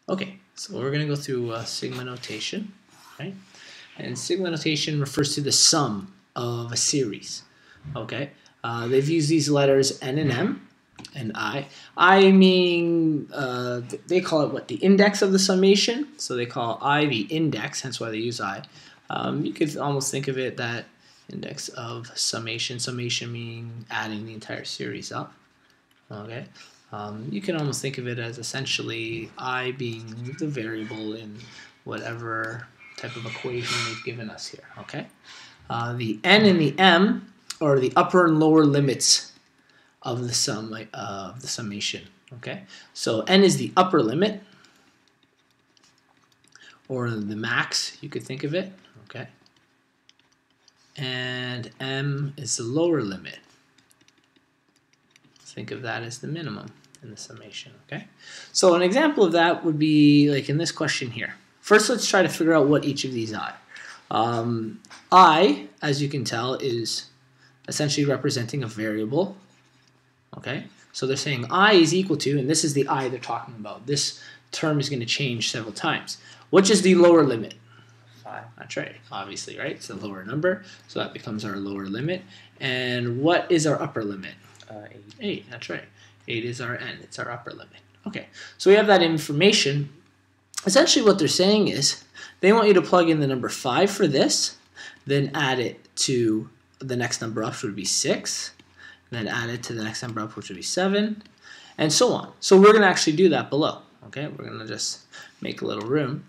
Okay, so we're going to go through sigma notation, right? And sigma notation refers to the sum of a series, okay? They've used these letters N and M and I. I mean, they call it what? The index of the summation. So they call I the index, hence why they use I. You could almost think of it that index of summation, summation meaning adding the entire series up, okay? You can almost think of it as essentially I being the variable in whatever type of equation they've given us here, okay? The N and the M are the upper and lower limits of the summation, okay? So N is the upper limit, or the max, you could think of it, okay? And M is the lower limit. Think of that as the minimum in the summation, okay? So an example of that would be like in this question here. First, let's try to figure out what each of these are. I, as you can tell, is essentially representing a variable, okay? So they're saying I is equal to, and this is the I they're talking about. This term is going to change several times. Which is the lower limit? 5. That's right, obviously, right? It's a lower number, so that becomes our lower limit. And what is our upper limit? 8. 8, that's right. 8 is our N, it's our upper limit. Okay, so we have that information. Essentially what they're saying is they want you to plug in the number 5 for this, then add it to the next number up, which would be 6, then add it to the next number up, which would be 7, and so on. So we're going to actually do that below. Okay, we're going to just make a little room,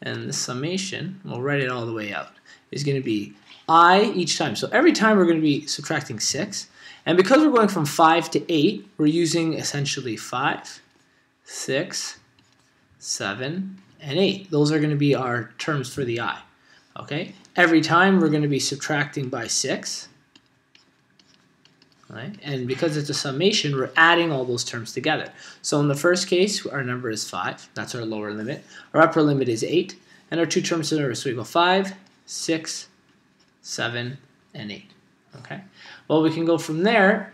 and the summation, we'll write it all the way out, is going to be I each time. So every time we're going to be subtracting 6, and because we're going from 5 to 8, we're using essentially 5, 6, 7, and 8. Those are going to be our terms for the I. Okay? Every time we're going to be subtracting by 6. Right? And because it's a summation, we're adding all those terms together. So in the first case, our number is 5. That's our lower limit. Our upper limit is 8. And our two terms are, so we go 5, 6, 7, and 8. Okay? Well, we can go from there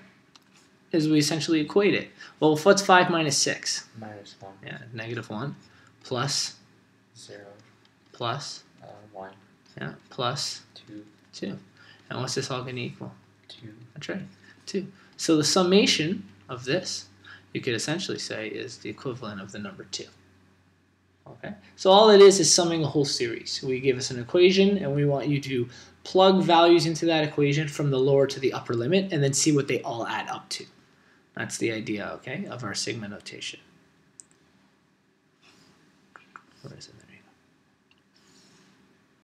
is we essentially equate it. Well, what's 5 minus 6? Minus 1. Yeah, negative 1. Plus? 0. Plus? 1. Yeah, plus? 2. 2. And what's this all going to equal? 2. That's right, 2. So the summation of this, you could essentially say, is the equivalent of the number 2. Okay? So all it is summing a whole series. We give us an equation, and we want you to plug values into that equation from the lower to the upper limit, and then see what they all add up to. That's the idea, okay, of our sigma notation. Where is it? There.